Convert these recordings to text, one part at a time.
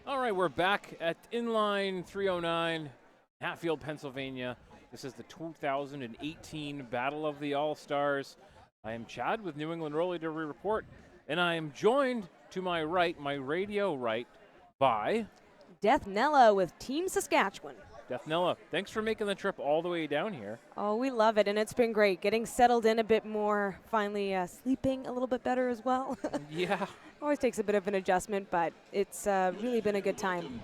All right, we're back at Inline 309, Hatfield, Pennsylvania. This is the 2018 Battle of the All-Stars. I am Chad with New England Roller Derby Report, and I am joined to my right, my radio right, by Death Nella with Team Saskatchewan. Deathnella. Thanks for making the trip all the way down here. Oh, we love it, and it's been great. Getting settled in a bit more, finally sleeping a little bit better as well. Yeah. Always takes a bit of an adjustment, but it's really been a good time.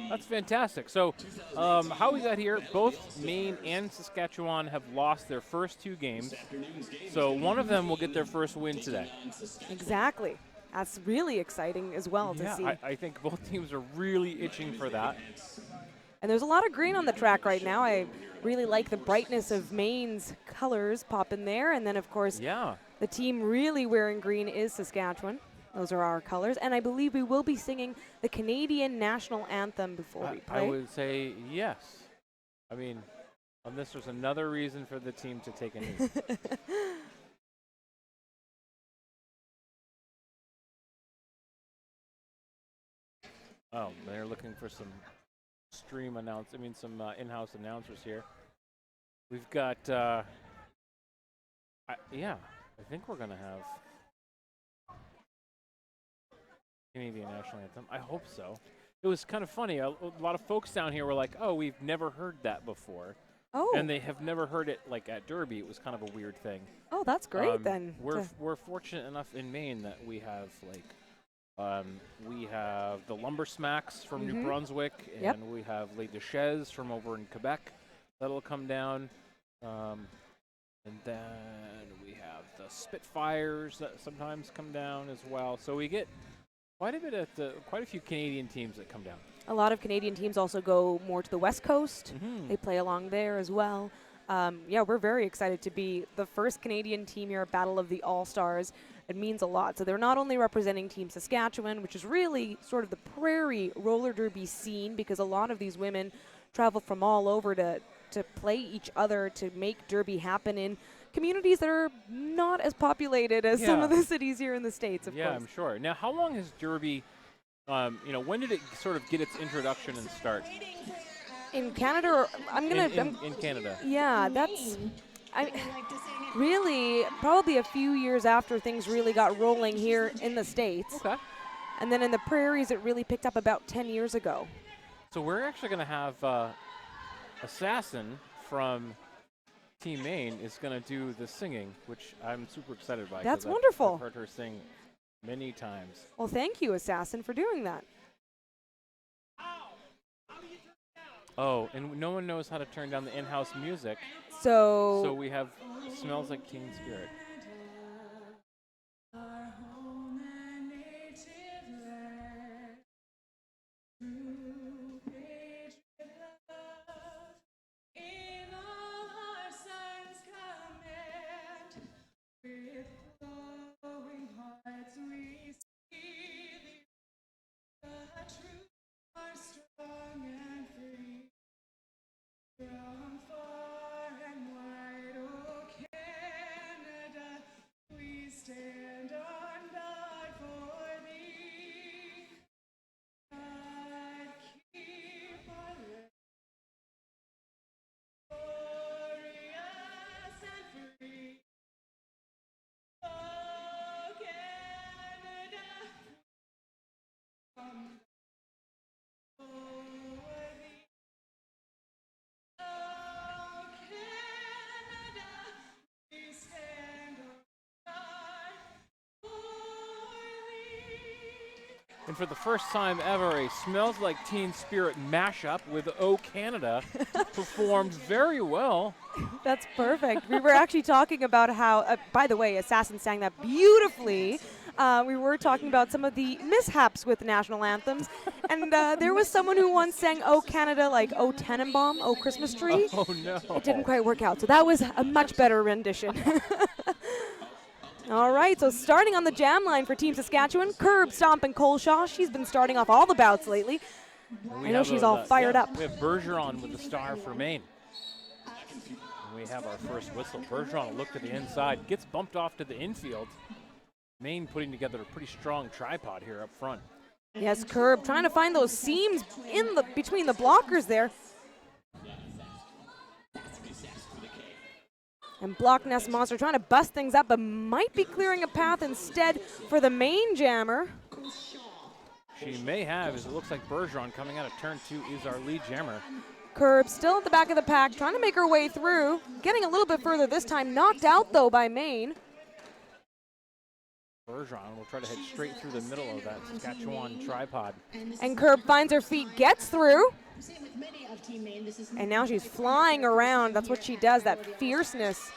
That's fantastic. So how we got here, both Maine and Saskatchewan have lost their first two games. So one of them will get their first win today. Exactly. That's really exciting as well to see. I think both teams are really itching for that. And there's a lot of green on the track right now. I really like the brightness of Maine's colors popping there. And then, of course, the team really wearing green is Saskatchewan. Those are our colors. And I believe we will be singing the Canadian national anthem before we play. I would say yes. I mean, on this, there's another reason for the team to take a knee. Oh, they're looking for some some in-house announcers here. We've got, I think we're going to have Canadian national anthem. I hope so. It was kind of funny. A lot of folks down here were like, oh, we've never heard that before. Oh. And they have never heard it like at Derby. It was kind of a weird thing. Oh, that's great then. We're fortunate enough in Maine that we have we have the Lumber Smacks from New Brunswick, and we have Les Duchesses from over in Quebec that'll come down. And then we have the Spitfires that sometimes come down as well. So we get quite a few Canadian teams that come down. A lot of Canadian teams also go more to the West Coast. They play along there as well. We're very excited to be the first Canadian team here at Battle of the All-Stars. It means a lot. So they're not only representing Team Saskatchewan, which is really sort of the prairie roller derby scene, because a lot of these women travel from all over to play each other, to make derby happen in communities that are not as populated as some of the cities here in the States, of course. Yeah, I'm sure. Now, how long has derby, when did it sort of get its introduction and start? In Canada, or in Canada. Yeah, that's really probably a few years after things really got rolling here in the States. Okay. And then in the prairies, it really picked up about 10 years ago. So we're actually going to have Assassin from Team Maine is going to do the singing, which I'm super excited by. That's wonderful. I've heard her sing many times. Well, thank you, Assassin, for doing that. Oh, and no one knows how to turn down the in-house music. So we have Smells Like Teen Spirit. And for the first time ever, a Smells Like Teen Spirit mashup with O Canada performed very well. That's perfect. We were actually talking about how, by the way, Assassin sang that beautifully. We were talking about some of the mishaps with national anthems. And there was someone who once sang O Canada like O Tenenbaum, O Christmas Tree. Oh, no. It didn't quite work out. So that was a much better rendition. All right, so starting on the jam line for Team Saskatchewan, Curb, Stomp, and Coleshaw. She's been starting off all the bouts lately. I know she's all fired up. We have Bergeron with the star for Maine. And we have our first whistle. Bergeron will look to the inside, gets bumped off to the infield. Maine putting together a pretty strong tripod here up front. Yes, Curb trying to find those seams between the blockers there. And Block Nest Monster trying to bust things up, but might be clearing a path instead for the Maine jammer. She may have, as it looks like Bergeron coming out of turn 2 is our lead jammer. Curb still at the back of the pack, trying to make her way through. Getting a little bit further this time, knocked out though by Maine. Bergeron will try to head straight through the middle of that Saskatchewan tripod. And Curb finds her feet, gets through. And now she's flying around. That's what she does, that fierceness.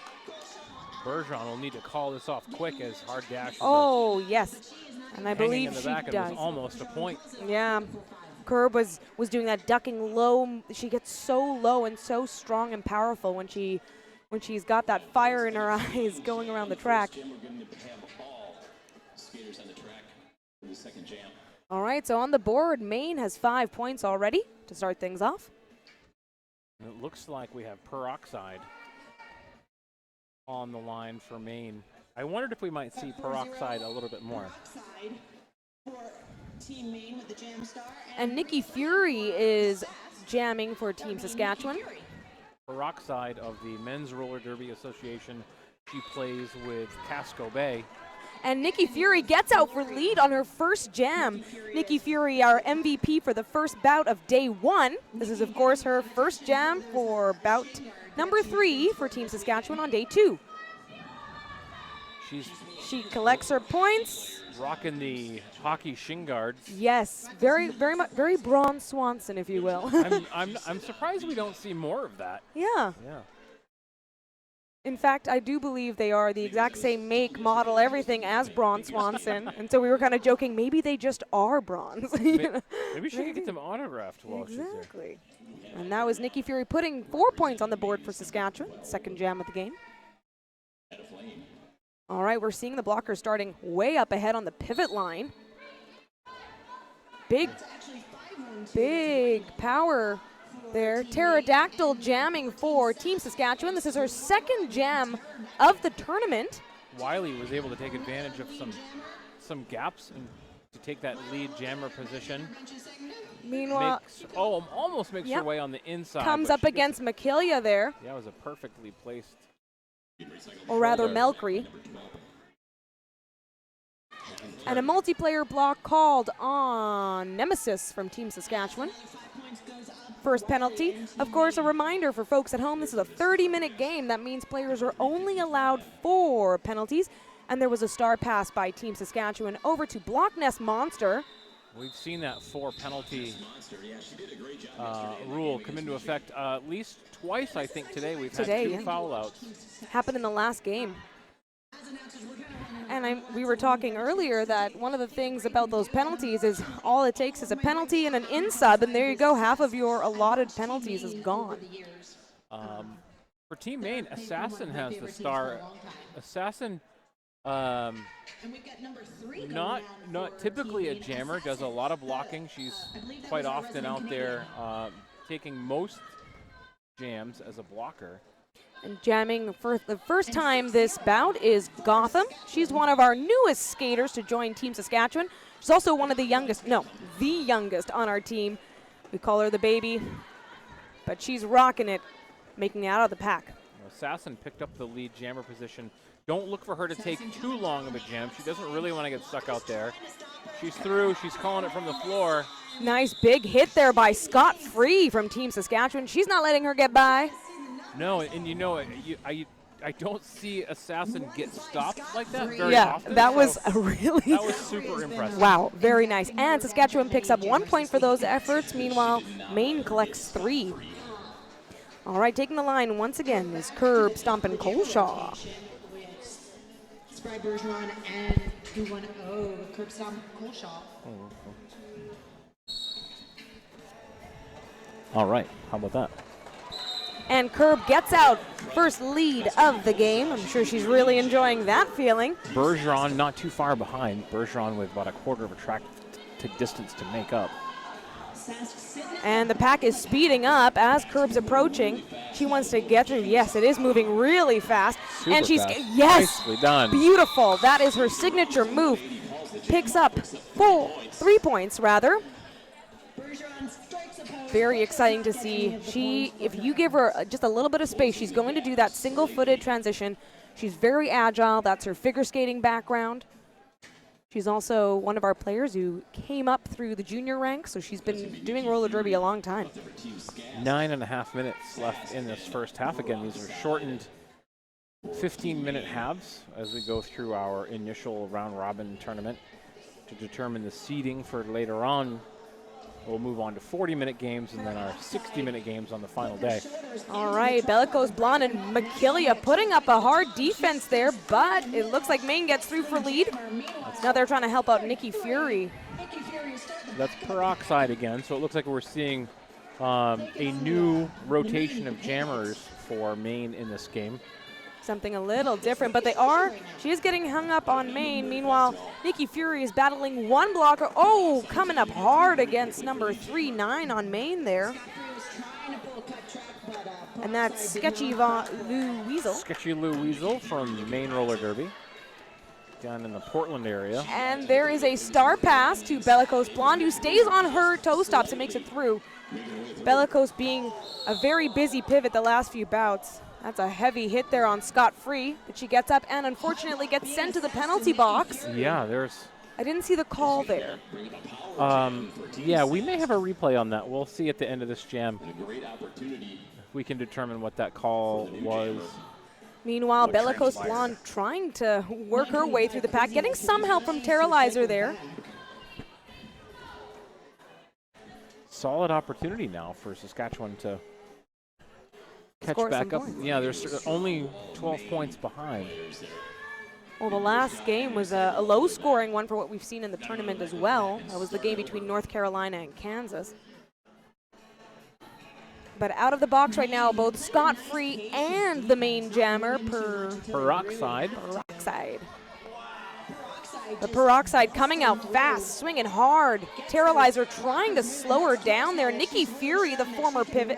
Bergeron will need to call this off quick as hard dash. Oh, yes. And I believe she does. It was almost a point. Yeah. Curb was doing that ducking low. She gets so low and so strong and powerful when she's got that fire in her eyes going around the track. All right, so on the board, Maine has 5 points already to start things off. It looks like we have Peroxide on the line for Maine. I wondered if we might see Peroxide a little bit more. And Nikki Fury is jamming for Team Saskatchewan. Peroxide of the Men's Roller Derby Association. She plays with Casco Bay. And Nikki Fury gets out for lead on her first jam. Nikki Fury, our MVP for the first bout of day 1. This is, of course, her first jam for bout number 3 for Team Saskatchewan on day 2. She collects her points. Rocking the hockey shin guards. Yes, very Braun Swanson, if you will. I'm surprised we don't see more of that. Yeah. In fact, I do believe they are the exact same make, model, everything as Braun Swanson. And so we were kind of joking, maybe they just are bronze. Maybe she could get them autographed while she's there. Exactly. And that was Nikki Fury putting 4 points on the board for Saskatchewan, second jam of the game. All right, we're seeing the blocker starting way up ahead on the pivot line. Big power there. Pterodactyl jamming for Team Saskatchewan. This is her second jam of the tournament. Wiley was able to take advantage of some gaps and to take that lead jammer position. Meanwhile, almost makes her way on the inside. Comes up against Makilia there. Yeah, it was a perfectly placed. Or rather, Melcree. And a multiplayer block called on Nemesis from Team Saskatchewan. First penalty. Of course, a reminder for folks at home, this is a 30-minute game. That means players are only allowed 4 penalties. And there was a star pass by Team Saskatchewan over to Block Nest Monster. We've seen that 4 penalty rule come into effect at least twice, I think, today. We've had 2 foul outs. Happened in the last game. And we were talking earlier that one of the things about those penalties is all it takes is a penalty and an in-sub, and there you go. Half of your allotted penalties is gone. For Team Maine, Assassin has the star. Assassin, not typically a jammer, does a lot of blocking. She's quite often out there taking most jams as a blocker. And jamming for the first time this bout is Gotham. She's one of our newest skaters to join Team Saskatchewan. She's also one of the youngest on our team. We call her the baby, but she's rocking it, making it out of the pack. Assassin picked up the lead jammer position. Don't look for her to take too long of a jam. She doesn't really want to get stuck out there. She's through. She's calling it from the floor. Nice big hit there by Scott Free from Team Saskatchewan. She's not letting her get by. No, and you know, I don't see Assassin get stopped like that very often. That was really... That was super impressive. Wow, very nice. And Saskatchewan picks up 1 point for those efforts. Meanwhile, Maine collects 3. All right, taking the line once again is Curb Stompin' Coleshaw. Spry Bergeron and 2-1-0, Curb Stompin' Coleshaw. All right, how about that? And Curb gets out first lead of the game. I'm sure she's really enjoying that feeling. Bergeron not too far behind. Bergeron with about a quarter of a track to distance to make up. And the pack is speeding up as Curb's approaching. She wants to get through. Yes, it is moving really fast. Super and she's fast. Yes, nicely done. Beautiful. That is her signature move. picks up 3 points rather. Very exciting to see. If you give her just a little bit of space, she's going to do that single-footed transition. She's very agile. That's her figure skating background. She's also one of our players who came up through the junior ranks, so she's been doing roller derby a long time. 9.5 minutes left in this first half. Again, these are shortened 15-minute halves as we go through our initial round-robin tournament to determine the seeding for later on. We'll move on to 40-minute games and then our 60-minute games on the final day. All right, Bellicose Blonde and McKillia putting up a hard defense there, but it looks like Maine gets through for lead. Now they're trying to help out Nikki Fury. That's peroxide again, so it looks like we're seeing a new rotation of jammers for Maine in this game. Something a little different, but she is getting hung up on Maine. Meanwhile, Nikki Fury is battling one blocker. Oh, coming up hard against number 3-9 on Maine there. And that's Sketchy Lou Weasel. Sketchy Lou Weasel from Maine Roller Derby down in the Portland area. And there is a star pass to Bellicose Blonde, who stays on her toe stops and makes it through. Bellicose being a very busy pivot the last few bouts. That's a heavy hit there on Scott Free, but she gets up and unfortunately gets sent to the penalty box. Yeah, I didn't see the call there. Yeah, we may have a replay on that. We'll see at the end of this jam if we can determine what that call was. Meanwhile, Bellicose Blonde trying to work her way through the pack, getting some help from Terralizer there. Solid opportunity now for Saskatchewan to catch Score back up. points. Yeah, there's only 12 points behind. Well, the last game was a low-scoring one for what we've seen in the tournament as well. That was the game between North Carolina and Kansas. But out of the box right now, both Scott Free and the Maine jammer, Peroxide. The Peroxide coming out fast, swinging hard. Terralizer trying to slow her down there. Nikki Fury, the former pivot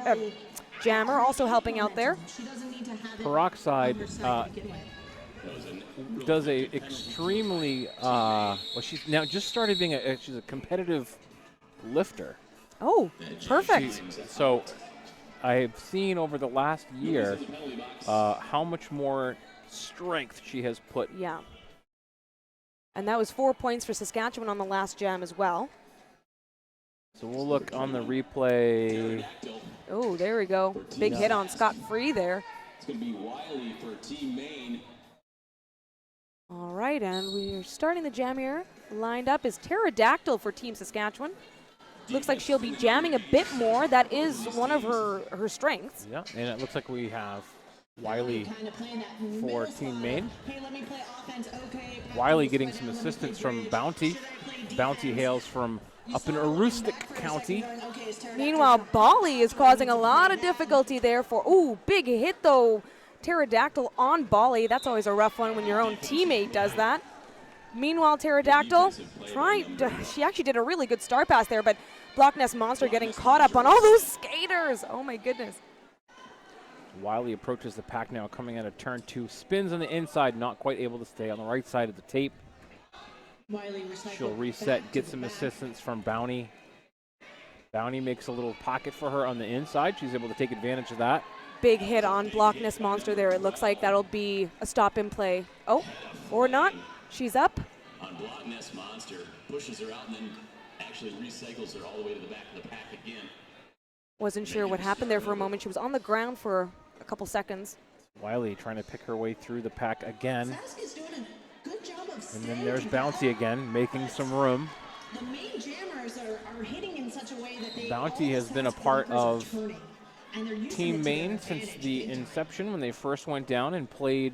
jammer, also helping out there. Peroxide does a extremely, well, she's now just started being she's a competitive lifter. Oh, perfect. So I've seen over the last year how much more strength she has put. Yeah. And that was 4 points for Saskatchewan on the last jam as well. So we'll look on the replay. Oh, there we go. Big hit on Scott Free there. It's going to be Wiley for Team Maine. All right, and we're starting the jam here. Lined up is Pterodactyl for Team Saskatchewan. Looks like she'll be jamming a bit more. That is one of her strengths. Yeah, and it looks like we have Wiley for Team Maine. Wiley getting some assistance from Bounty. Bounty hails from up in Aroostook County. Meanwhile, Bali is causing a lot of difficulty there for, ooh, big hit though. Pterodactyl on Bali. That's always a rough one when your own teammate does that. Meanwhile, Pterodactyl she actually did a really good star pass there, but Block Nest Monster getting caught up on all those skaters. Oh my goodness. Wiley approaches the pack now, coming out of turn 2. Spins on the inside, not quite able to stay on the right side of the tape. She'll reset, get some assistance from Bounty. Bounty makes a little pocket for her on the inside. She's able to take advantage of that. Big hit on Block Nest Monster there. It looks like that'll be a stop in play. Oh, or not. She's up. On Block Nest Monster, pushes her out and then actually recycles her all the way to the back of the pack again. Wasn't sure what happened there for a moment. She was on the ground for a couple seconds. Wiley trying to pick her way through the pack again. And then there's Bounty again, making some room. The main jammers are hitting in such a way that they Bounty has been a part of Team Maine since the inception when they first went down and played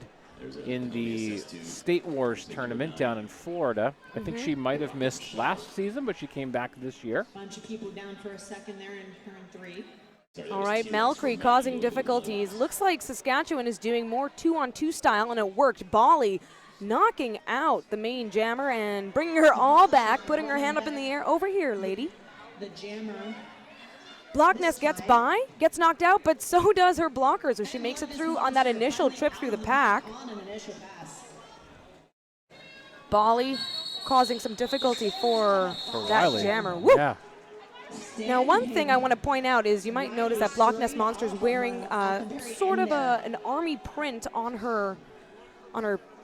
in the State Wars tournament down in Florida. I think she might have missed last season, but she came back this year. Bunch of people down for a second there in turn 3. All right, Malcree causing difficulties. Looks like Saskatchewan is doing more 2-on-2 style, and it worked. Bali knocking out the main jammer and bringing her all back, putting her hand up in the air. Over here, lady. The jammer. Block Nest gets by, gets knocked out, but so does her blocker, so she makes it through on that initial trip through the pack. On an initial pass. Bali causing some difficulty for that Riley. jammer. Woo! Yeah. Now, one thing I want to point out is you might notice that Block Nest Monster's wearing sort of an army print on her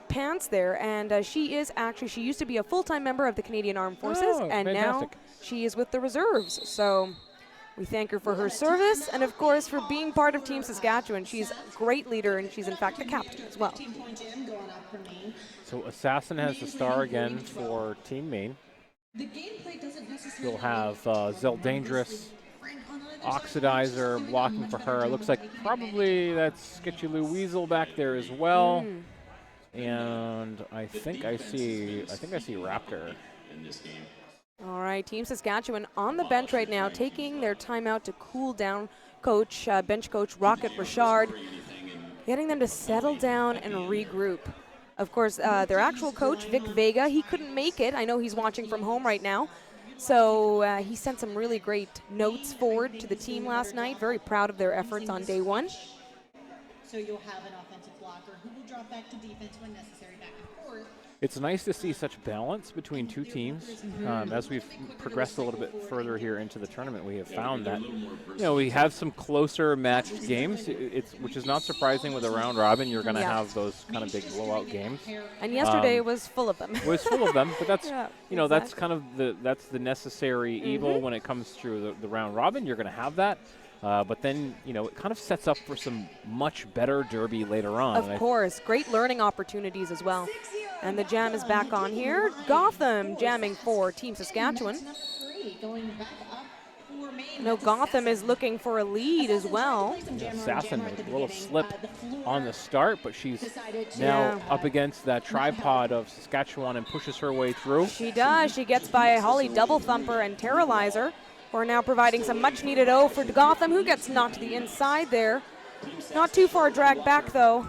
pants there, and she used to be a full-time member of the Canadian Armed Forces, Oh, and fantastic. now she is with the reserves. So we thank her for her service and, of course, for being part of Team Saskatchewan. She's a great leader, and she's, in fact, the captain as well. 15-point jam going up for Maine. So Assassin has the star again for Team Maine. The gameplay doesn't necessarily You'll have Zell Dangerous, Oxidizer blocking for her. It looks like probably that's Sketchy Lou Weasel back there as well. And I think I see Raptor. All right, Team Saskatchewan on the bench right now, taking their time out to cool down. Bench coach Rocket Richard, getting them to settle down and regroup. Of course, their actual coach, Vic Vega, he couldn't make it. I know he's watching from home right now. So he sent some really great notes forward to the team last night. Very proud of their efforts on day one. So you'll have an offensive blocker who will drop back to defense when necessary, back and forth. It's nice to see such balance between two teams. As we've progressed a little bit further here into the tournament, we have found that we have some closer matched games. Which is not surprising with a round robin. You're going to have those kind of big blowout games. And yesterday was full of them. It was full of them, but that's exactly. that's kind of the necessary evil when it comes through the round robin. You're going to have that. But then, it kind of sets up for some much better derby later on. Of course. Great learning opportunities as well. And the jam is back on here. Gotham jamming for Team Saskatchewan. No, Gotham is looking for a lead as well. Assassin made a little slip on the start, but she's now up against that tripod of Saskatchewan and pushes her way through. She does. She gets by Holly Double Thumper and Terralizer, who are now providing some much-needed O for Gotham, who gets knocked to the inside there. Not too far dragged back, though.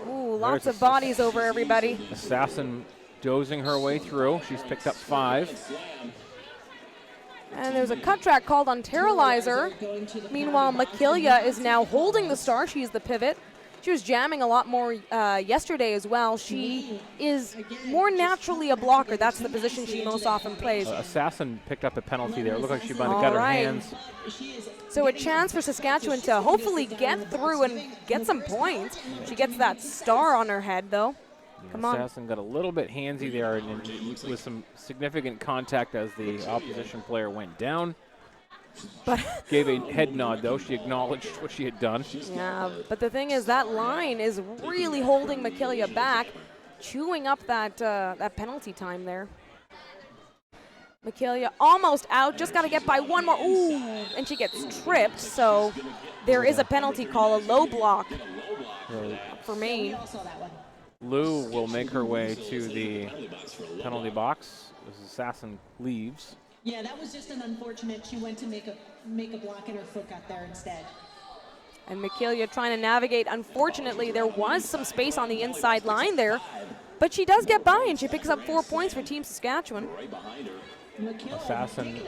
Ooh, lots of bodies over everybody. Assassin dozing her way through. She's picked up 5. And there's a cut track called on Terralizer. Meanwhile, Makilia is now holding the star. She's the pivot. She was jamming a lot more yesterday as well. She is more naturally a blocker. That's the position she most often plays. Assassin picked up a penalty there. It looked like she might have got her hands. So a chance for Saskatchewan to hopefully get through and get some points. She gets that star on her head, though. Come on. Assassin got a little bit handsy there and with some significant contact as the opposition player went down. But gave a head nod, though. She acknowledged what she had done. Yeah, but the thing is that line is really holding Makilia back, chewing up that penalty time there. Makilia almost out, just got to get by one more. Ooh, and she gets tripped, so there is a penalty call, a low block for Maine. Lou will make her way to the penalty box as Assassin leaves. Yeah, that was just an unfortunate. She went to make a block and her foot got there instead. And Makilia trying to navigate. Unfortunately, there was some space on the inside line there, but she does get by and she picks up 4 points for Team Saskatchewan. Assassin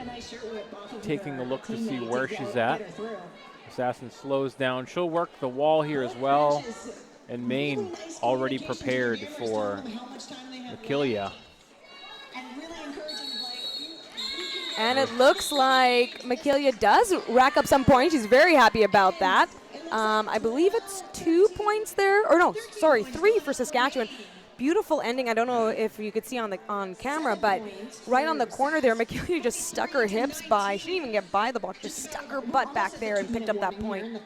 taking a look to see where she's at. Assassin slows down. She'll work the wall here as well. And Maine already prepared for Makilia. And it looks like Makilia does rack up some points. She's very happy about that. I believe it's 2 points there. Or no, sorry, 3 for Saskatchewan. Beautiful ending. I don't know if you could see on camera, but right on the corner there, Makilia just stuck her hips by. She didn't even get by the block, just stuck her butt back there and picked up that point.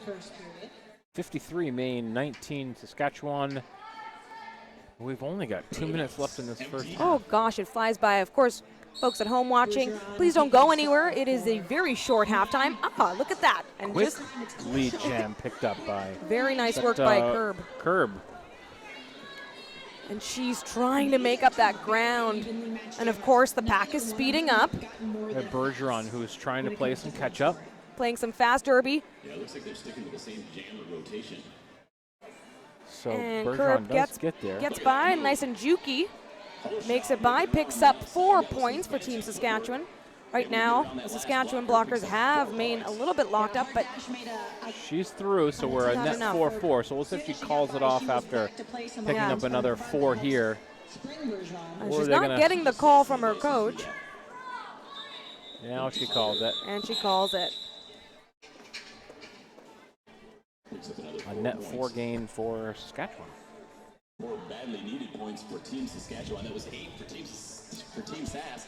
53 Maine, 19 Saskatchewan. We've only got 2 minutes left in this first half. Oh gosh, it flies by. Of course, folks at home watching, please don't go anywhere. It is a very short halftime. Ah, look at that. And quick just lead jam picked up by. Very nice work by Curb. Curb. And she's trying to make up that ground. And of course, the pack is speeding up. Bergeron, who's trying to play some catch up. Playing some fast derby. Yeah, it looks like they're sticking with the same jammer rotation. So and Bergeron Curb does get there. Gets by, nice and jukey. Makes it by, picks up 4 points for Team Saskatchewan. Right now, the Saskatchewan blockers have Maine a little bit locked up, but she's through, so we're a net 4-4. So we'll see if she calls it off after picking up another 4 here. And she's not getting the call from her coach. Now she calls it. And she calls it. Another A net 4 gain for Saskatchewan. 4 badly needed points for Team Saskatchewan. That was 8 for Team Sask.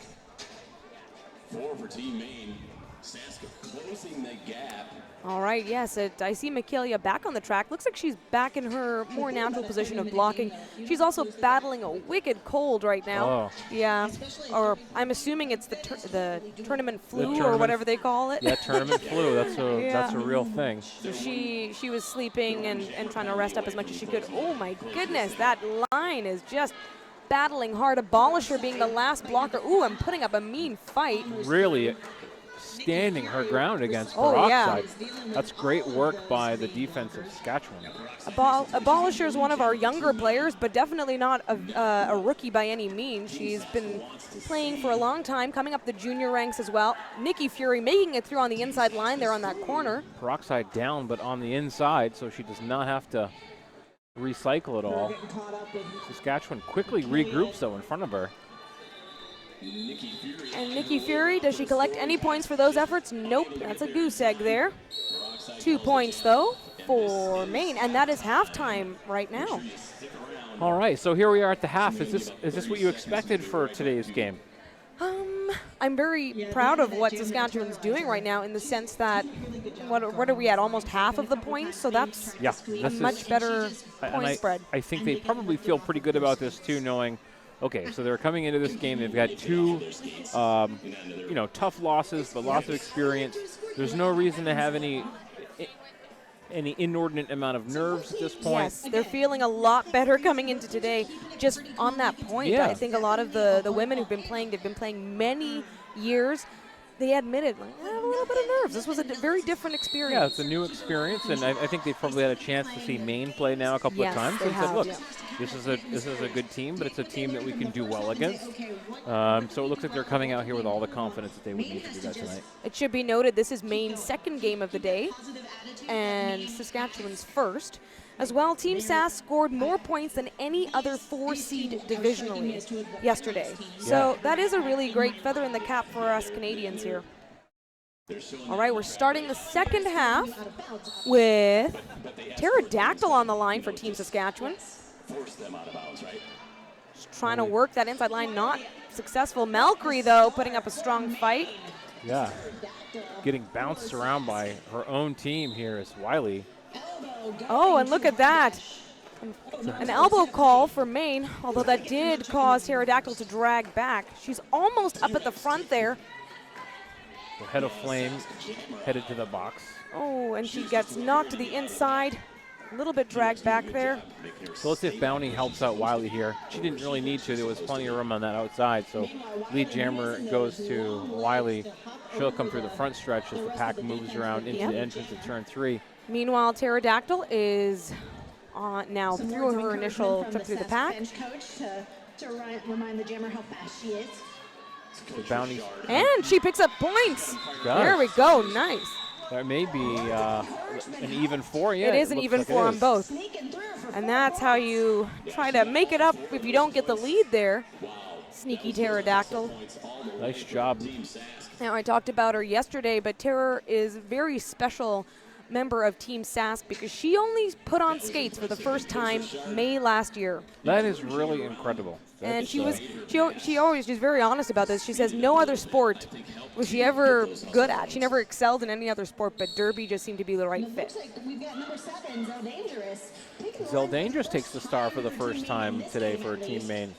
4 for Team Maine. Sask closing the gap. All right, yes, I see Michaelia back on the track. Looks like she's back in her more natural position of blocking. She's also battling a wicked cold right now. Oh. Yeah, or I'm assuming it's the tournament flu or tournament- whatever they call it. Yeah, tournament flu. That's a Yeah. that's a real thing. So she was sleeping and trying to rest up as much as she could. Oh my goodness, that line is just battling hard. Abolisher being the last blocker. Ooh, I'm putting up a mean fight. Really standing her ground against Oh, yeah. Peroxide. That's great work by the defense of Saskatchewan. Abolisher is one of our younger players, but definitely not a rookie by any means. She's been playing for a long time, coming up the junior ranks as well. Nikki Fury making it through on the inside line there on that corner. Peroxide down, but on the inside, so she does not have to recycle it all. Saskatchewan quickly regroups, though, in front of her. And Nikki Fury, does she collect any points for those efforts? Nope, that's a goose egg there. 2 points, though, for Maine, and that is halftime right now. All right, so here we are at the half. Is this what you expected for today's game? I'm very proud of what Saskatchewan's doing right now in the sense that, what are we at, almost half of the points? So that's a much better point spread. I think they probably feel pretty good about this, too, knowing, okay, so they're coming into this game. They've got 2, tough losses, but lots of experience. There's no reason to have any inordinate amount of nerves at this point. Yes, they're feeling a lot better coming into today. Just on that point, Yeah. I think a lot of the women who've been playing, they've been playing many years. They admitted, like, I have a little bit of nerves. This was a very different experience. Yeah, it's a new experience, and I think they've probably had a chance to see Maine play now a couple of times. They And said, have. look, this is a good team, but it's a team that we can do well against. So it looks like they're coming out here with all the confidence that they would need to do that tonight. It should be noted this is Maine's second game of the day and Saskatchewan's first. As well, Team Sask scored more points than any other 4-seed divisionally yesterday. So that is a really great feather in the cap for us Canadians here. All right, we're starting the second half with Pterodactyl on the line for Team Saskatchewan. Force them out of bounds, right? Just trying to work that inside line, not successful. Melkery, though, putting up a strong fight. Yeah, getting bounced around by her own team here is Wiley. Oh, and look at that. An elbow call for Maine, although that did cause Pterodactyl to drag back. She's almost up at the front there. The head of flame headed to the box. Oh, and she gets knocked to the inside. A little bit dragged back there. So let's see if Bounty helps out Wiley here. She didn't really need to. There was plenty of room on that outside. So lead jammer goes to Wiley. She'll come through the front stretch as the pack moves around into the entrance of turn 3. Meanwhile, Pterodactyl is now through her initial trip through the pack. Coach to remind the jammer how fast she is. The Bounty. And she picks up points. Gosh. There we go. Nice. That may be an even 4. Yeah, It is an looks even like it 4 on is. both. Sneaking through for And that's how you try to make it up if you don't get the lead there. Sneaky Pterodactyl. Nice job. Now, I talked about her yesterday, but Terror is a very special member of Team Sask because she only put on skates for the first time May last year. That is really incredible. And That's, she's very honest about this. She says no other sport was she ever good at. She never excelled in any other sport, but Derby just seemed to be the right fit. looks like we've got number 7, Zell Dangerous. Zell Dangerous takes the star for the first time today for Team Maine.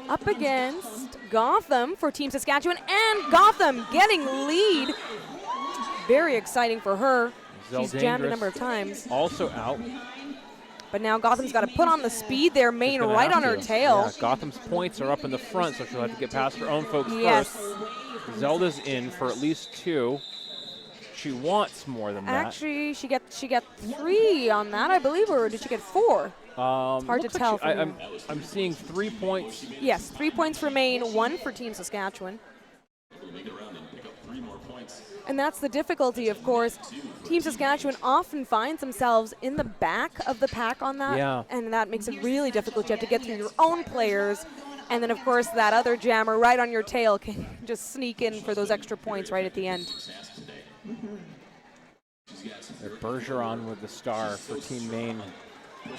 Up against Gotham for Team Saskatchewan, and Gotham getting lead. Very exciting for her. Zell She's jammed a Dangerous number of times. Also out. But now Gotham's got to put on the speed there. Maine Gonna right have on her to. tail. Yeah, Gotham's points are up in the front, so she'll have to get past her own folks Yes. first. Zelda's in for at least 2. She wants more than that. Actually, she got 3 on that, I believe, or did she get 4? Hard to tell from I'm seeing 3 points. Yes, 3 points for Maine, 1 for Team Saskatchewan. Make it around and pick up 3 more points. And that's the difficulty, of course. Team Saskatchewan often finds themselves in the back of the pack on that, and that makes it really difficult. You have to get through your own players, and then, of course, that other jammer right on your tail can just sneak in for those extra points right at the end. Bergeron with the star for Team Maine.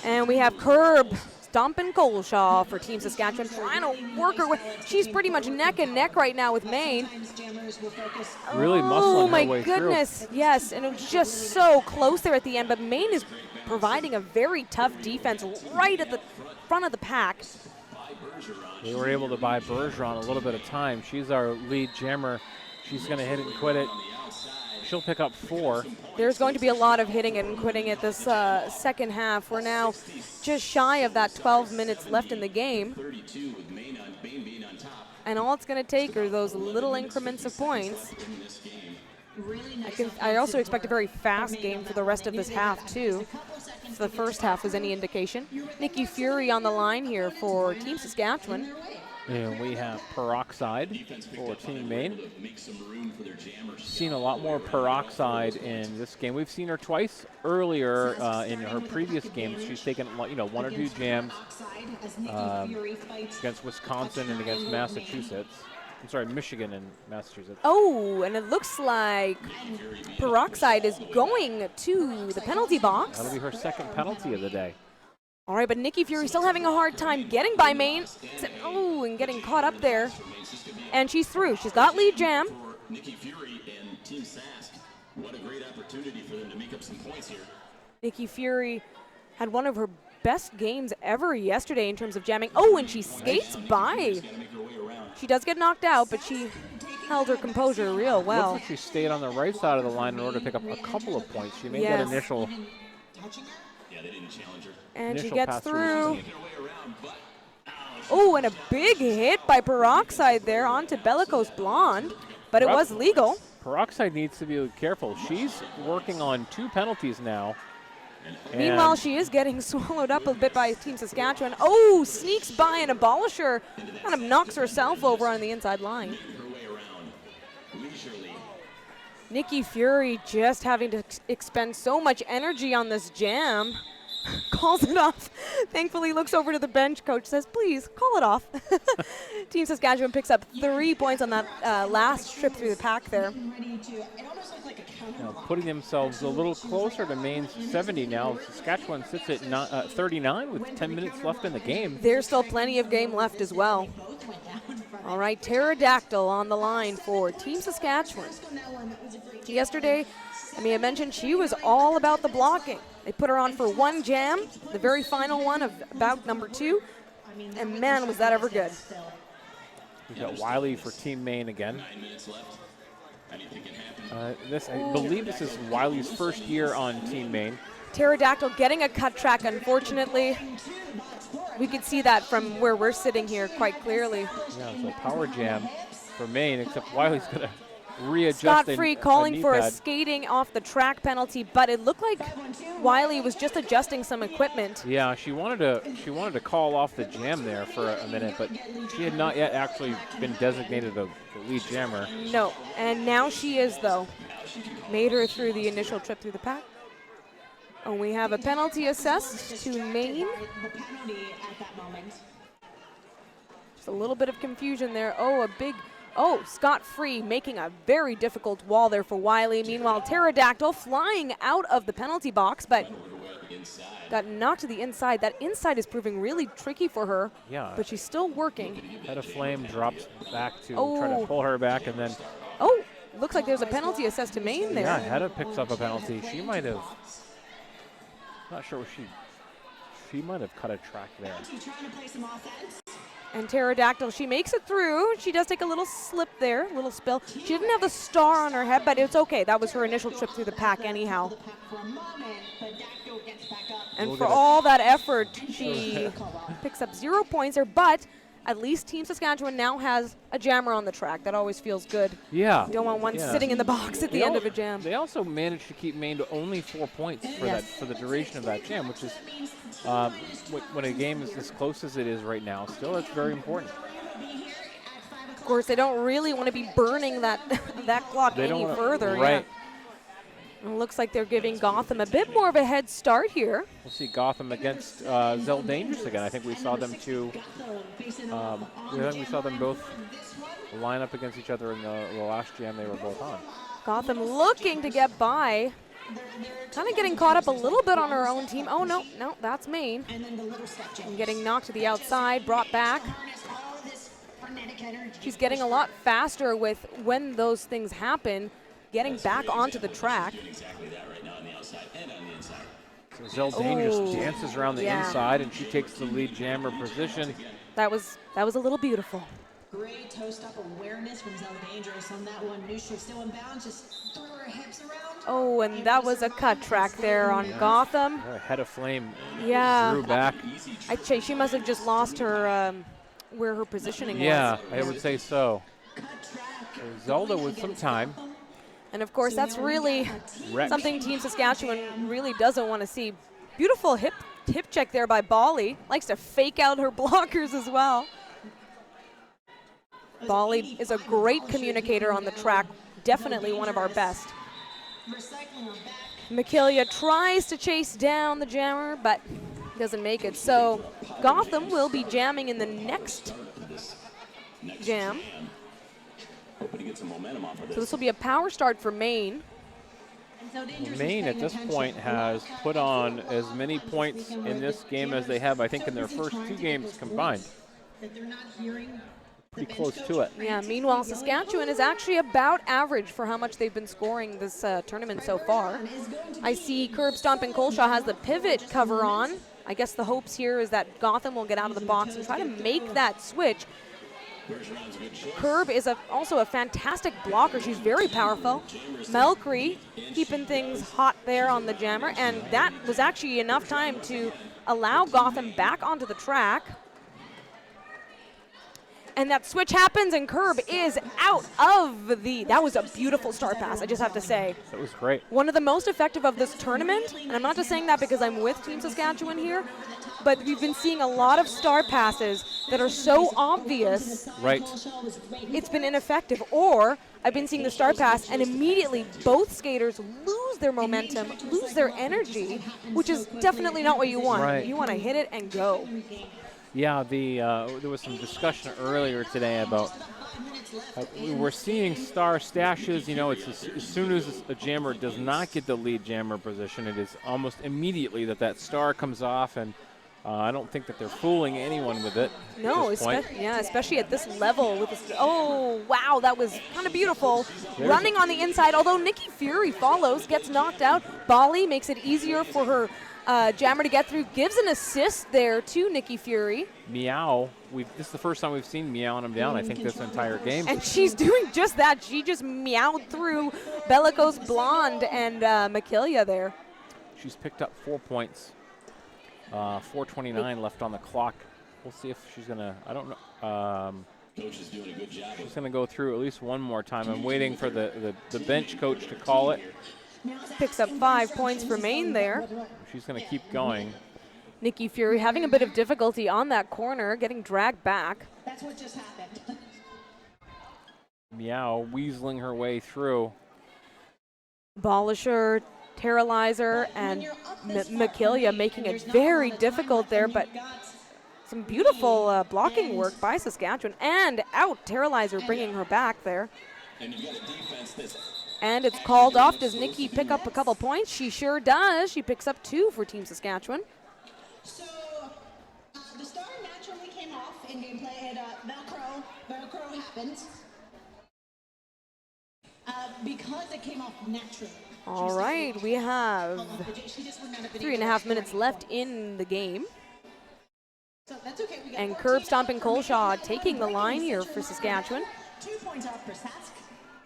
And we have Curb stomping Coleshaw for Team Saskatchewan, trying to work her way. She's pretty much neck and neck right now with Maine. Really muscling her way through. Oh my goodness, yes, and it was just so close there at the end, but Maine is providing a very tough defense right at the front of the pack. They were able to buy Bergeron a little bit of time. She's our lead jammer. She's going to hit it and quit it. She'll pick up 4. There's going to be a lot of hitting it and quitting it this second half. We're now just shy of that 12 minutes left in the game. And all it's going to take are those little increments of points. I also expect a very fast game for the rest of this half, too. If the first half was any indication. Nikki Fury on the line here for Team Saskatchewan. And we have Peroxide for Team Maine. Seen a lot more Peroxide in this game. We've seen her twice earlier in her previous games. She's taken 1 or 2 jams against Wisconsin and against Massachusetts. I'm sorry, Michigan and Massachusetts. Oh, and it looks like Peroxide is going to the penalty box. That'll be her second penalty of the day. All right, but Nikki Fury still having a hard time getting by Maine. Oh, and getting caught up there. And she's through. She's got lead jam. Nikki Fury and Team Sask. What a great opportunity for them to make up some points here. Nikki Fury had one of her best games ever yesterday in terms of jamming. Oh, and she skates by. She does get knocked out, but she held her composure real well. Looks like she stayed on the right side of the line in order to pick up a couple of points. She made that initial. Yeah, they didn't challenge her. And she initial gets pass through. Oh, and a big hit by Peroxide there onto Bellicose Blonde, but it was legal. Peroxide needs to be careful. She's working on 2 penalties now. Meanwhile, she is getting swallowed up a bit by Team Saskatchewan. Oh, sneaks by an abolisher, kind of knocks herself over on the inside line. Nikki Fury just having to expend so much energy on this jam. Calls it off. Thankfully looks over to the bench coach, says, please, call it off. Team Saskatchewan picks up 3 points on that last trip through the pack there. Now putting themselves a little closer to Maine's 70 now. Saskatchewan sits at 39 with 10 minutes left in the game. There's still plenty of game left as well. All right, Pterodactyl on the line for Team Saskatchewan. Yesterday, I mentioned she was all about the blocking. They put her on for 1 jam, the very final one of bout number 2, and man, was that ever good. We've got Wiley for Team Maine again. I believe this is Wiley's first year on Team Maine. Pterodactyl getting a cut track, unfortunately. We could see that from where we're sitting here quite clearly. Yeah, it's a power jam for Maine, except Wiley's going to readjust. Scott Free calling for a pad. skating off the track penalty, but it looked like Wiley was just adjusting some equipment. Yeah, she wanted to call off the jam there for a minute, but she had not yet actually been designated a lead jammer. No, and now she is, though. Made her through the initial trip through the pack. And we have a penalty assessed to Maine. Just a little bit of confusion there. Oh, Scott Free making a very difficult wall there for Wiley. Meanwhile, Pterodactyl flying out of the penalty box, but got knocked to the inside. That inside is proving really tricky for her. Yeah. But she's still working. Head of Flame drops back to try to pull her back, and then. Oh, looks like there's a penalty assessed to Maine there. Yeah, Hedda picks up a penalty. She might have. Not sure what she might have cut a track there. And Pterodactyl, she makes it through. She does take a little slip there, a little spill. She didn't have the star on her head, but it's okay. That was her initial trip through the pack anyhow. And for all that effort, she picks up 0 points there, but at least Team Saskatchewan now has a jammer on the track. That always feels good. Yeah. You don't want one sitting in the box at the end of a jam. They also managed to keep Maine to only 4 points for the duration of that jam, which is when a game is as close as it is right now. Still, it's very important. Of course, they don't really want to be burning that that clock any further. Right. Yeah. It looks like they're giving Gotham a bit more of a head start here. We'll see Gotham against Zell Dangerous again. I think we saw them we saw them both line up against each other in the last jam they were both on. Gotham looking to get by. Kind of getting caught up a little bit on her own team. Oh, no, that's Maine. And getting knocked to the outside, brought back. She's getting a lot faster with when those things happen, getting back onto the track. So Zell Dangerous dances around the inside, and she takes the lead jammer position. That was a little beautiful. Great toe-stop awareness from Zell Dangerous on that one. Knew she was still in bounds, just threw her hips around. Oh, and that was a cut track there on Gotham. Her head of flame drew back. I'd say she must have just lost her where her positioning was. Yeah, I would say so. Zelda with some time. And of course, that's really something Team Saskatchewan really doesn't want to see. Beautiful hip check there by Bali. Likes to fake out her blockers as well. Bali is a great communicator on the track. Definitely one of our best. Makilia tries to chase down the jammer, but doesn't make it. So Gotham will be jamming in the next jam. So this will be a power start for Maine. Maine at this point has put on as many points in this game as they have, I think, in their first 2 games combined. Pretty close to it. Yeah, meanwhile, Saskatchewan is actually about average for how much they've been scoring this tournament so far. I see Curb Stomp and Colshaw has the pivot cover on. I guess the hopes here is that Gotham will get out of the box and try to make that switch. Curb is also a fantastic blocker. She's very powerful. Melcree keeping things hot there on the jammer, and that was actually enough time to allow Gotham back onto the track. And that switch happens, and Curb is out of that was a beautiful star pass, I just have to say. That was great. One of the most effective of this tournament, and I'm not just saying that because I'm with Team Saskatchewan here, but we've been seeing a lot of star passes that are so obvious. Right. It's been ineffective. Or I've been seeing the star pass, and immediately both skaters lose their momentum, lose their energy, which is definitely not what you want. Right. You want to hit it and go. Yeah, there was some discussion earlier today about we're seeing star stashes. You know, it's as soon as a jammer does not get the lead jammer position, it is almost immediately that star comes off, and I don't think that they're fooling anyone with it. No, especially at this level. With this, oh, wow, that was kind of beautiful. Running on the inside, although Nikki Fury follows, gets knocked out. Bali makes it easier for her jammer to get through, gives an assist there to Nikki Fury. Meow, this is the first time we've seen Meowing him down, I think, this entire game. And she's doing just that. She just meowed through Bellicose Blonde and Makilia there. She's picked up 4 points. 4:29 left on the clock. We'll see if she's going to, I don't know. Coach is doing a good job. She's going to go through at least one more time. I'm waiting for the bench coach to call it. Picks up 5 points for Maine there. She's going to keep going. Nikki Fury having a bit of difficulty on that corner, getting dragged back. That's what just happened. Meow weaseling her way through. Ballisher, Terralizer, and Makilia making it very difficult there, but some beautiful blocking work by Saskatchewan. And out, Terralizer bringing her back there. And it's called off. Does Nikki pick up a couple points? She sure does. She picks up 2 for Team Saskatchewan. So the star naturally came off in gameplay, and Velcro happens because it came off naturally. All right, we have 3.5 minutes left in the game. So that's okay. We got And Curb Stomp and Colshaw taking the line here for Saskatchewan. 2 points off for Sask.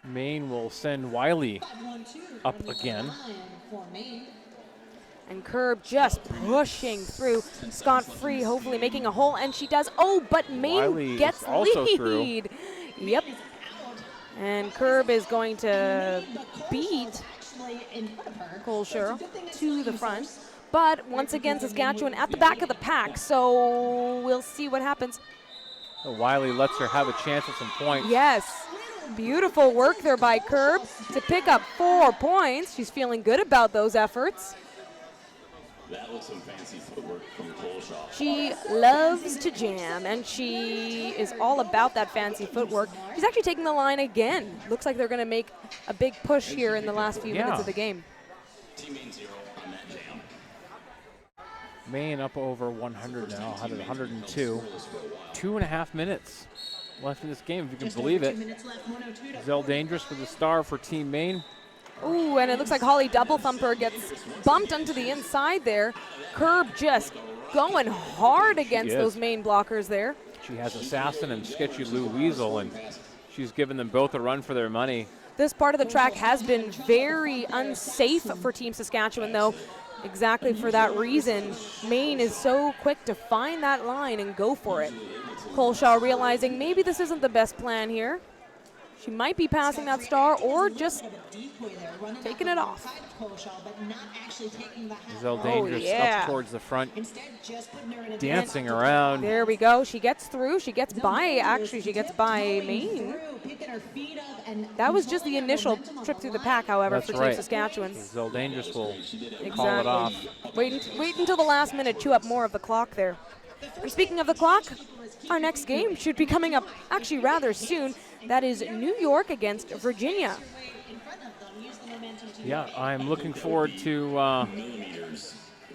Maine will send Wiley up again. And Curb just pushing through. Scott-free, hopefully making a hole, and she does. Oh, but Maine Wiley gets also lead. through. Yep. And Curb is going to beat Colshaw to the front. But once again, Saskatchewan at the back of the pack, so we'll see what happens. Wiley lets her have a chance at some points. Yes. Beautiful work there by Curb to pick up 4 points. She's feeling good about those efforts. That was some fancy footwork from Coleshaw. She loves to jam, and she is all about that fancy footwork. She's actually taking the line again. Looks like they're going to make a big push here in the last few minutes of the game. Team Maine 0 on that jam. Maine up over 100 now, 102. 2.5 minutes left in this game, if you can believe it. Zell Dangerous with the star for Team Maine. Ooh, and it looks like Holly Double Thumper gets bumped onto the inside there. Curb just going hard against those Maine blockers there. She has Assassin and Sketchy Lou Weasel, and she's given them both a run for their money. This part of the track has been very unsafe for Team Saskatchewan, though. Exactly for that reason, Maine is so quick to find that line and go for it. Coleshaw realizing maybe this isn't the best plan here. She might be passing that star or just taking it off. Zell Dangerous up towards the front, dancing around. There we go. She gets through. She gets by. Actually, she gets by Maine. That was just the initial trip through the pack, however, for Team Saskatchewan. Zell Dangerous will call it off. Wait until the last minute, chew up more of the clock there. And speaking of the clock, our next game should be coming up actually rather soon. That is New York against Virginia. Yeah, I'm looking forward to.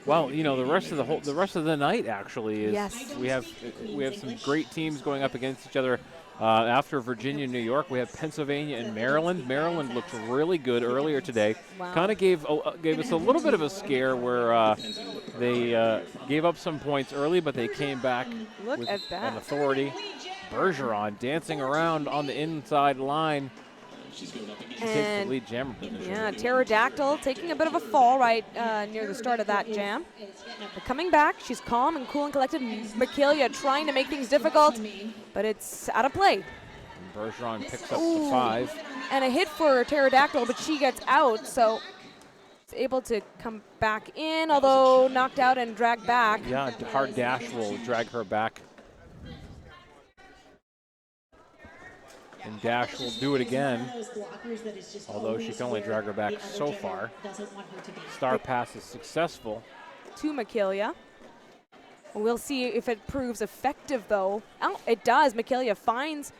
Well, you know, the rest of the night actually is. We have some great teams going up against each other. After Virginia and New York, we have Pennsylvania and Maryland. Maryland looked really good earlier today. Wow. Kind of gave us a little bit of a scare where they gave up some points early, but they came back with an authority. Bergeron dancing around on the inside line. Takes the lead jammer position. Yeah, Pterodactyl taking a bit of a fall right near the start of that jam. But coming back, she's calm and cool and collected. Michaelia trying to make things difficult, but it's out of play. And Bergeron picks up the 5. And a hit for Pterodactyl, but she gets out, so it's able to come back in, although knocked out and dragged back. Yeah, hard dash will drag her back. And Dash will do it again, although she can only drag her back so far. Star pass is successful. To Michaelia. We'll see if it proves effective, though. Oh, it does. Michaelia finds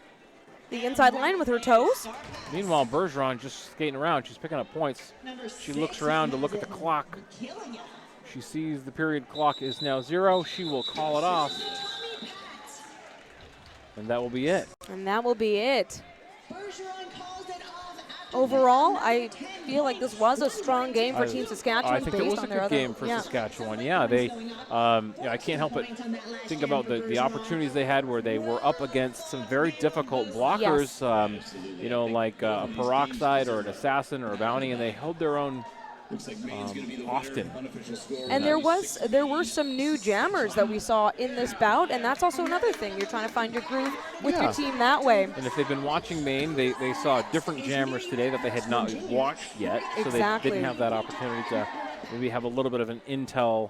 the inside line with her toes. Meanwhile, Bergeron just skating around. She's picking up points. She looks around to look at the clock. She sees the period clock is now 0. She will call it off. And that will be it. And that will be it. Overall, I feel like this was a strong game for Team Saskatchewan. I think it was a good game for Saskatchewan. Yeah, they. I can't help but think about the opportunities they had where they were up against some very difficult blockers. You know, like a Peroxide or an Assassin or a Bounty, and they held their own. Often. And there were some new jammers that we saw in this bout, and that's also another thing. You're trying to find your groove with your team that way. And if they've been watching Maine, they saw different jammers today that they had not watched yet, so they didn't have that opportunity to maybe have a little bit of an intel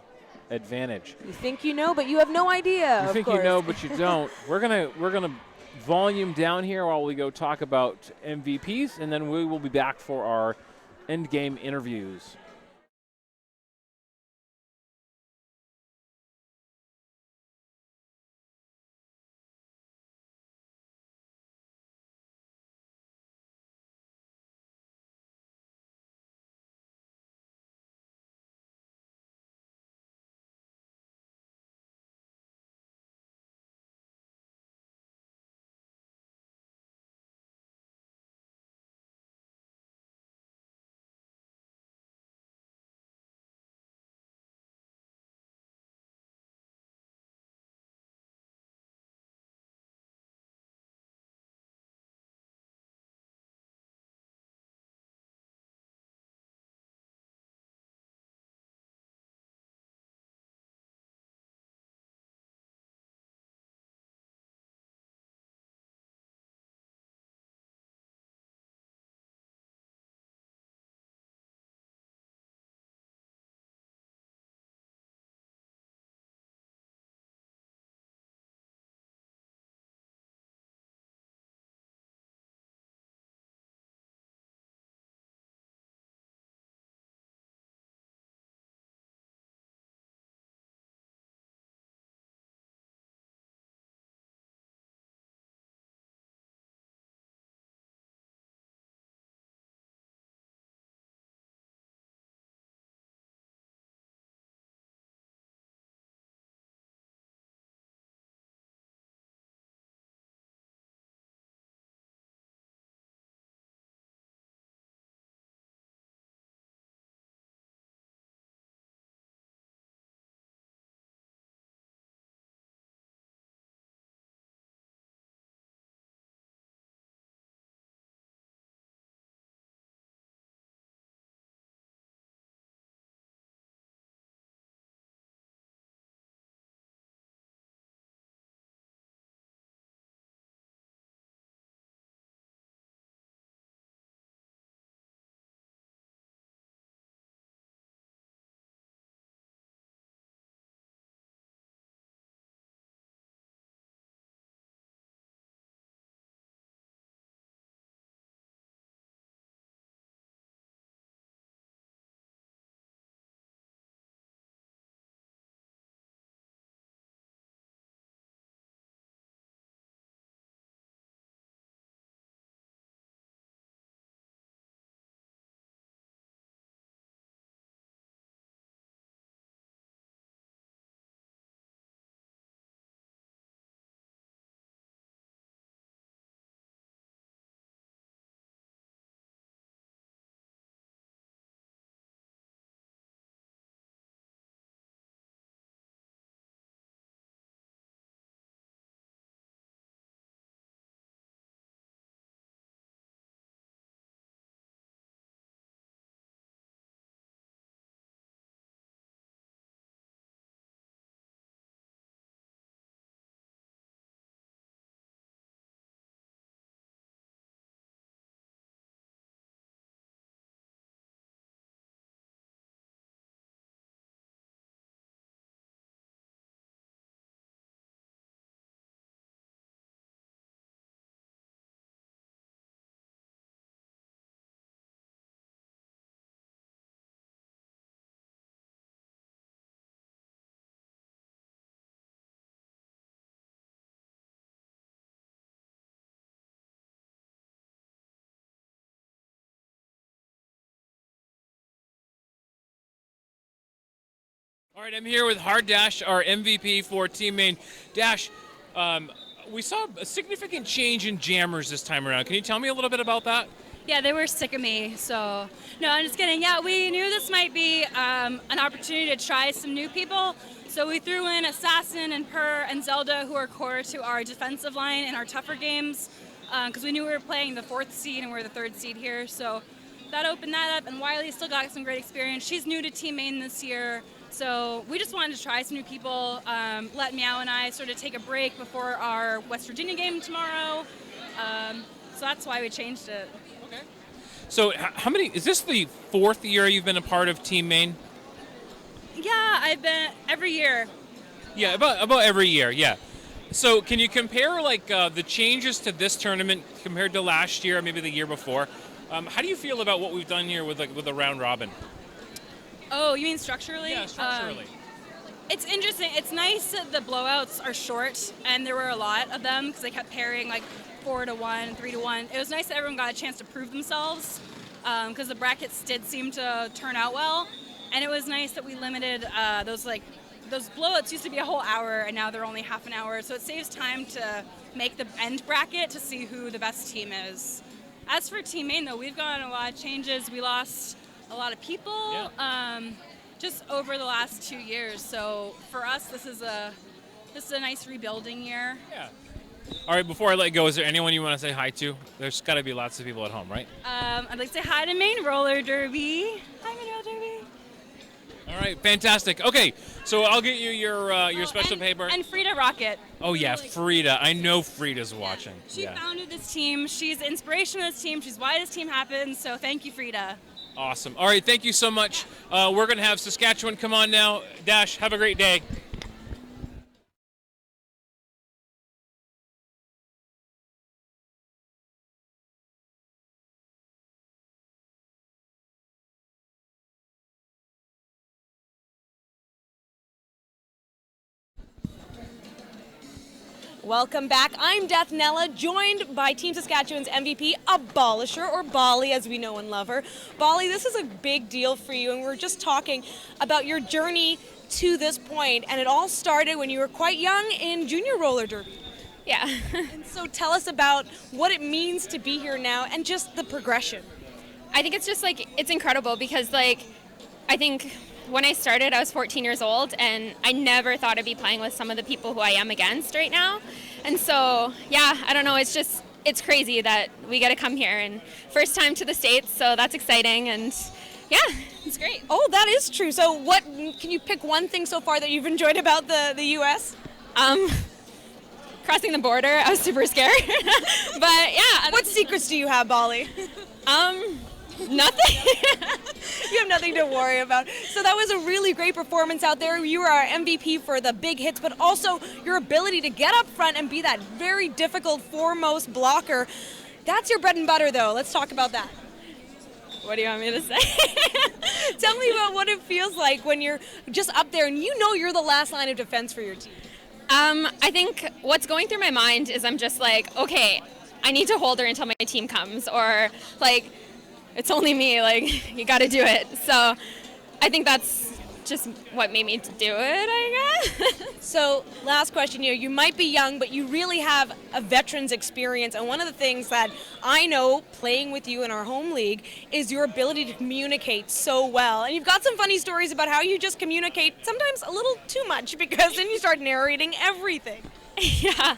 advantage. You think you know, but you have no idea. You think you know, but you don't. We're gonna volume down here while we go talk about MVPs, and then we will be back for our end game interviews. All right, I'm here with Hard Dash, our MVP for Team Maine. Dash, we saw a significant change in jammers this time around. Can you tell me a little bit about that? Yeah, they were sick of me, so no, I'm just kidding. Yeah, we knew this might be an opportunity to try some new people, so we threw in Assassin and Per and Zelda, who are core to our defensive line in our tougher games, because we knew we were playing the 4th seed and we're the 3rd seed here, so that opened that up, and Wiley still got some great experience. She's new to Team Maine this year, so we just wanted to try some new people, let Meow and I sort of take a break before our West Virginia game tomorrow, so that's why we changed it. Okay. So how many, is this the 4th year you've been a part of Team Maine? Yeah, I've been every year. Yeah, about every year, yeah. So can you compare like the changes to this tournament compared to last year, maybe the year before? How do you feel about what we've done here with the round robin? Oh, you mean structurally? Yeah, structurally. It's interesting. It's nice that the blowouts are short, and there were a lot of them because they kept pairing like 4-1, 3-1. It was nice that everyone got a chance to prove themselves because the brackets did seem to turn out well, and it was nice that we limited those blowouts used to be a whole hour, and now they're only half an hour, so it saves time to make the end bracket to see who the best team is. As for Team Maine, though, we've gotten a lot of changes. We lost a lot of people just over the last 2 years. So for us, this is a nice rebuilding year. Yeah. All right, before I let you go, is there anyone you want to say hi to? There's got to be lots of people at home, right? I'd like to say hi to Maine Roller Derby. Hi, Maine Roller Derby. All right, fantastic. Okay, so I'll get you your special paper. And Frida Rocket. Oh yeah, Frida. I know Frida's watching. She founded this team. She's the inspiration of this team. She's why this team happened. So thank you, Frida. Awesome. All right, thank you so much. We're going to have Saskatchewan come on now. Dash, have a great day. Welcome back. I'm Death Nella, joined by Team Saskatchewan's MVP, Abolisher, or Bali as we know and love her. Bali, this is a big deal for you, and we were just talking about your journey to this point, and it all started when you were quite young in junior roller derby. Yeah. And so tell us about what it means to be here now and just the progression. I think it's just it's incredible because I think when I started, I was 14 years old, and I never thought I'd be playing with some of the people who I am against right now. And so, yeah, I don't know, it's crazy that we get to come here, and first time to the States, so that's exciting, and yeah, it's great. Oh, that is true. So what, can you pick one thing so far that you've enjoyed about the U.S.? Crossing the border, I was super scared. But yeah. What secrets do you have, Bali? Nothing. You have nothing to worry about. So that was a really great performance out there. You were our MVP for the big hits, but also your ability to get up front and be that very difficult foremost blocker. That's your bread and butter, though. Let's talk about that. What do you want me to say? Tell me about what it feels like when you're just up there and you know you're the last line of defense for your team. I think what's going through my mind is I'm just okay, I need to hold her until my team comes, or it's only me, you got to do it. So I think that's just what made me do it, I guess. So last question, you might be young, but you really have a veteran's experience. And one of the things that I know playing with you in our home league is your ability to communicate so well. And you've got some funny stories about how you just communicate sometimes a little too much, because then you start narrating everything. Yeah.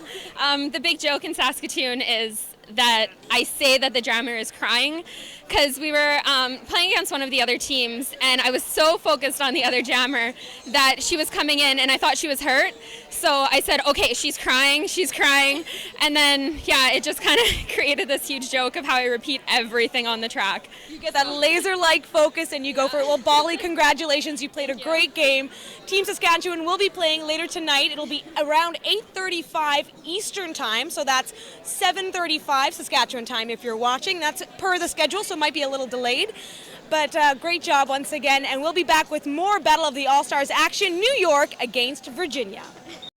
The big joke in Saskatoon is that I say that the jammer is crying, because we were playing against one of the other teams, and I was so focused on the other jammer that she was coming in and I thought she was hurt. So I said, okay, she's crying, and then it just kind of created this huge joke of how I repeat everything on the track. You get that laser-like focus and you go for it. Well, Bali, congratulations, you played a great game. Team Saskatchewan will be playing later tonight. It'll be around 8:35 Eastern time, so that's 7:35 Saskatchewan time if you're watching. That's per the schedule, so it might be a little delayed. But great job once again, and we'll be back with more Battle of the All-Stars action, New York against Virginia.